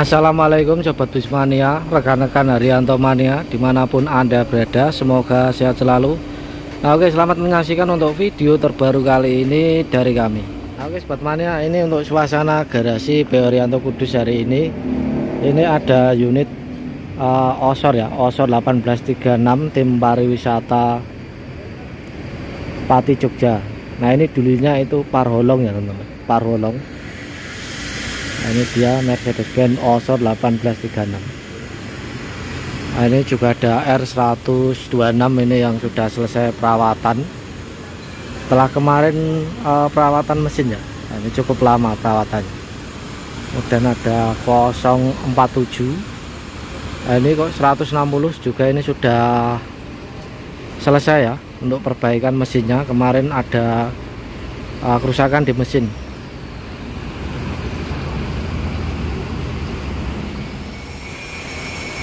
Assalamualaikum Sobat Busmania, rekan-rekan Haryanto Mania dimanapun Anda berada, semoga sehat selalu. Nah oke, selamat menyaksikan untuk video terbaru kali ini dari kami. Nah oke Sobat Mania, ini untuk suasana garasi PO Haryanto Kudus hari ini. Ini ada unit Osor ya, Osor 1836 tim pariwisata Pati Jogja. Nah ini dulunya itu Parholong ya teman-teman, Parholong. Nah, ini dia Mercedes-Benz Osor 1836. Nah, ini juga ada R126 ini yang sudah selesai perawatan setelah kemarin perawatan mesin ya. Nah, ini cukup lama perawatannya. Kemudian ada 047. Nah, ini kok 160 juga ini sudah selesai ya untuk perbaikan mesinnya. Kemarin ada kerusakan di mesin.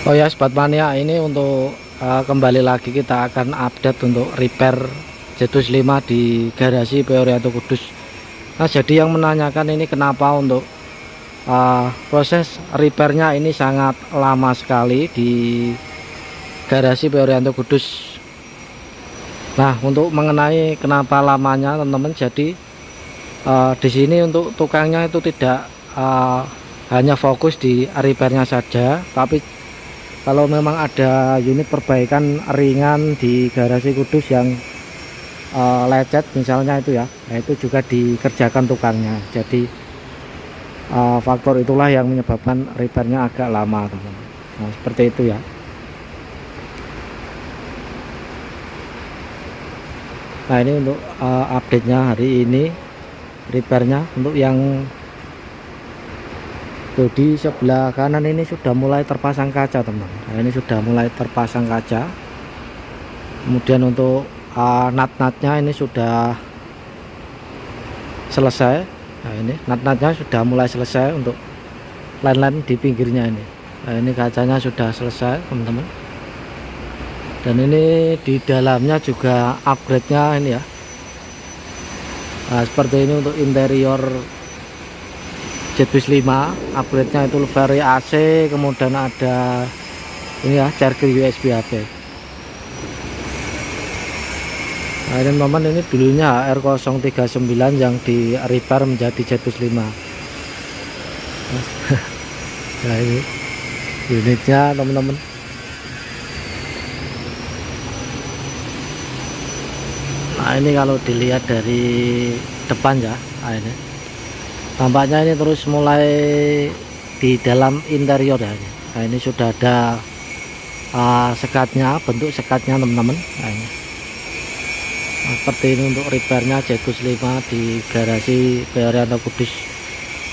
Oh ya Sobat Mania, ini untuk kembali lagi kita akan update untuk repair Z5 di garasi PO Haryanto Kudus. Nah jadi yang menanyakan ini kenapa untuk proses repairnya ini sangat lama sekali di garasi PO Haryanto Kudus. Nah untuk mengenai kenapa lamanya teman-teman, jadi di sini untuk tukangnya itu tidak hanya fokus di repairnya saja, tapi kalau memang ada unit perbaikan ringan di garasi Kudus yang lecet misalnya itu ya, nah itu juga dikerjakan tukangnya. Jadi faktor itulah yang menyebabkan repairnya agak lama teman-teman. Nah seperti itu ya. Nah ini untuk update-nya hari ini, repairnya untuk yang tuh di sebelah kanan ini sudah mulai terpasang kaca teman. Nah, ini sudah mulai terpasang kaca. Kemudian untuk nat-natnya ini sudah selesai. Nah ini nat-natnya sudah mulai selesai untuk line-line di pinggirnya ini. Nah ini kacanya sudah selesai teman-teman. Dan ini di dalamnya juga upgrade-nya ini ya. Nah seperti ini untuk interior Z5, upgrade-nya itu Very AC, kemudian ada ini ya charger USB HP. Nah ini teman, ini dulunya R039 yang di repair menjadi Z5. Nah ini unitnya teman-teman. Nah ini kalau dilihat dari depan ya, nah ini tampaknya ini terus mulai di dalam interior ya. Nah ini sudah ada sekatnya, bentuk sekatnya teman-teman. Nah, ini. Nah, seperti ini untuk repairnya Z5 di garasi PO Haryanto Kudus.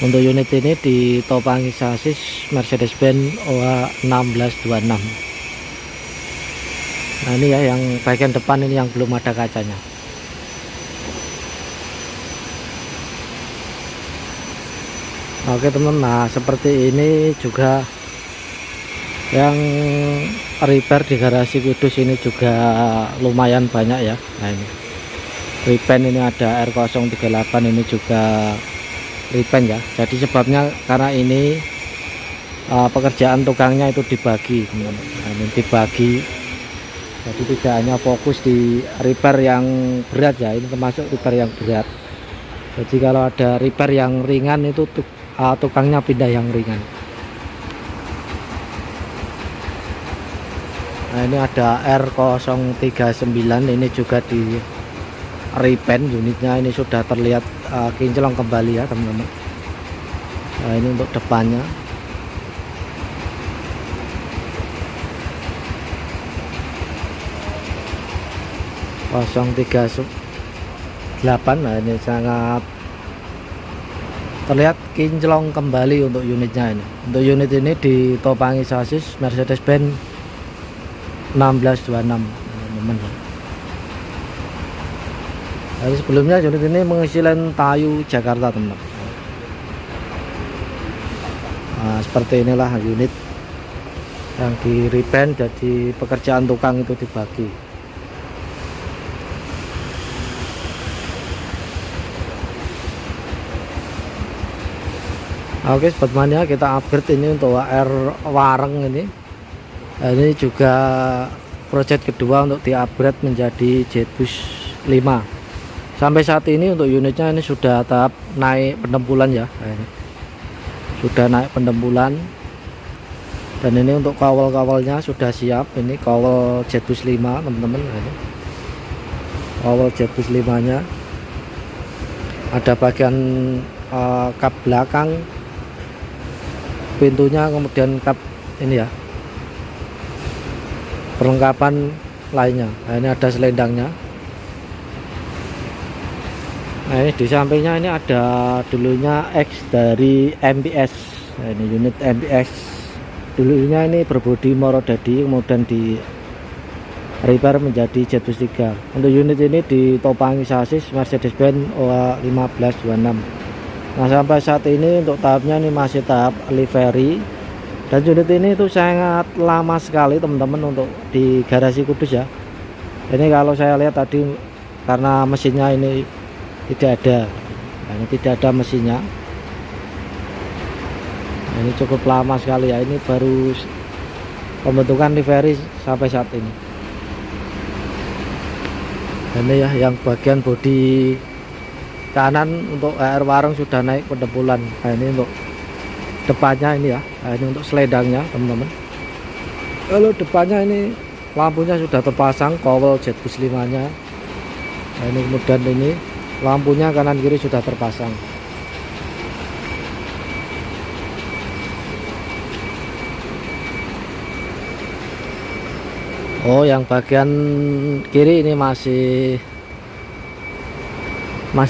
Untuk unit ini ditopangi sasis Mercedes-Benz OH 1626. Nah ini ya yang bagian depan ini yang belum ada kacanya. Oke teman, nah seperti ini juga yang repair di garasi Kudus ini juga lumayan banyak ya. Nah ini repaint, ini ada R038 ini juga repaint ya. Jadi sebabnya karena ini pekerjaan tukangnya itu dibagi teman-teman. Nah, ini dibagi, jadi tidak hanya fokus di repair yang berat ya, ini termasuk repair yang berat. Jadi kalau ada repair yang ringan itu tukangnya pindah yang ringan. Nah ini ada R039 ini juga di repaint unitnya, ini sudah terlihat kinclong kembali ya teman-teman. Nah ini untuk depannya. R038, nah ini sangat terlihat kinclong kembali untuk unitnya ini. Untuk unit ini ditopangi sasis Mercedes-Benz 1626 teman-teman. Jadi sebelumnya unit ini mengisi Lentayu Jakarta teman-teman. Nah, seperti inilah unit yang di repaint, jadi pekerjaan tukang itu dibagi. Oke sobat mania, kita upgrade ini untuk WR Wareng ini. Nah, ini juga project kedua untuk di upgrade menjadi Jetbus 5. Sampai saat ini untuk unitnya ini sudah tahap naik pendempulan ya. Nah, ini sudah naik pendempulan, dan ini untuk kawal-kawalnya sudah siap. Ini kawal Jetbus 5 teman-teman. Nah, ini kawal Jetbus 5 nya ada bagian kap belakang, pintunya, kemudian kap ini ya, perlengkapan lainnya. Nah, ini ada selendangnya. Nah, ini di sampingnya ini ada dulunya X dari MPS. Nah, ini unit MPS dulunya ini berbodi Morodadi, kemudian di repair menjadi Jetbus 3. Untuk unit ini ditopangi sasis Mercedes-Benz OA 1526. Nah, sampai saat ini untuk tahapnya ini masih tahap livery, dan unit ini itu sangat lama sekali teman-teman untuk di garasi Kudus ya. Ini kalau saya lihat tadi karena mesinnya ini tidak ada. Nah, ini tidak ada mesinnya. Nah, ini cukup lama sekali ya. Ini baru pembentukan livery sampai saat ini. Ini ya yang bagian bodi kanan untuk WR Wareng sudah naik pendempulan. Nah, ini untuk depannya ini ya. Nah, ini untuk selendangnya teman-teman. Kalau depannya ini lampunya sudah terpasang, kawal Jetbus 5 nya. Nah, ini kemudian ini lampunya kanan kiri sudah terpasang. Oh, yang bagian kiri ini masih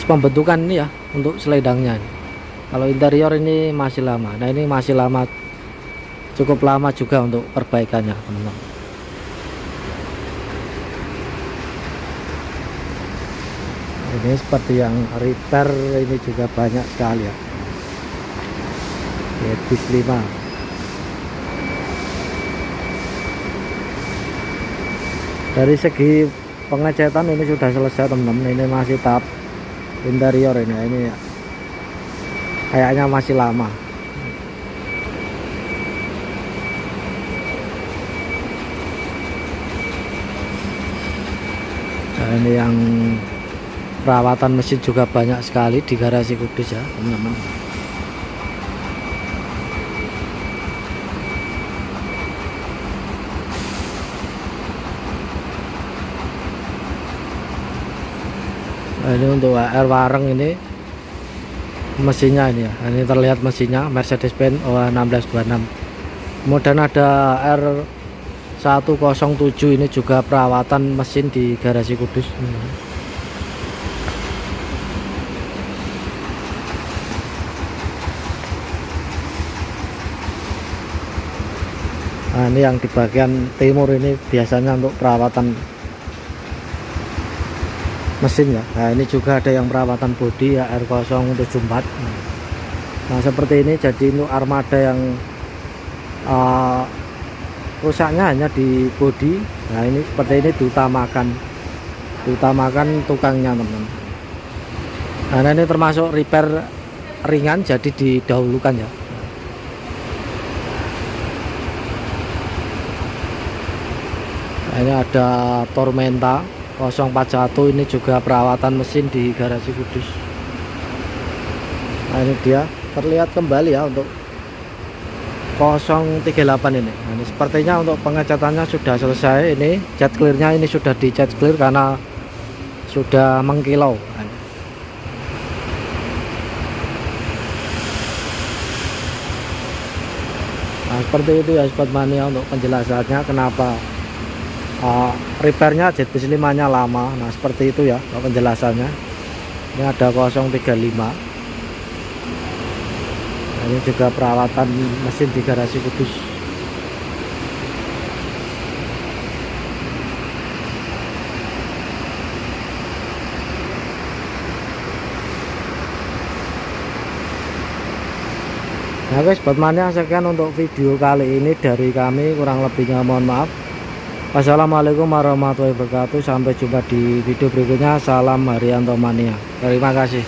pembentukan ini ya untuk selendangnya. Kalau interior ini masih lama. Nah, ini masih lama, cukup lama juga untuk perbaikannya teman-teman. Ini seperti yang repair ini juga banyak sekali ya. Jetbus 5. Dari segi pengecetan ini sudah selesai teman-teman. Ini masih tahap interior ini kayaknya masih lama. Nah, ini yang perawatan mesin juga banyak sekali di garasi Kudus ya teman-teman. Nah, ini untuk WR Wareng ini mesinnya ini ya. Ini terlihat mesinnya Mercedes-Benz OA 1626. Kemudian ada R107 ini juga perawatan mesin di garasi Kudus. Nah, ini yang di bagian timur ini biasanya untuk perawatan mesin ya. Nah, ini juga ada yang perawatan bodi ya, R074. Nah, seperti ini. Jadi untuk armada yang rusaknya hanya di bodi. Nah, ini seperti ini diutamakan tukangnya teman-teman. Nah, ini termasuk repair ringan, jadi didahulukan ya. Nah, ini ada Tormenta 041, ini juga perawatan mesin di garasi Kudus. Nah, ini dia terlihat kembali ya untuk 038 ini. Nah, ini sepertinya untuk pengecatannya sudah selesai. Ini cat clearnya ini sudah dicat clear karena sudah mengkilau. Nah, seperti itu ya sobat mania untuk penjelasannya kenapa repairnya Jetbus 5 nya lama. Nah, seperti itu ya penjelasannya. Ini ada 035. Nah, ini juga perawatan mesin di garasi Kudus. Nah guys, sobat mania, sekian untuk video kali ini dari kami, kurang lebihnya mohon maaf. Wassalamualaikum warahmatullahi wabarakatuh. Sampai jumpa di video berikutnya. Salam Haryanto Mania. Terima kasih.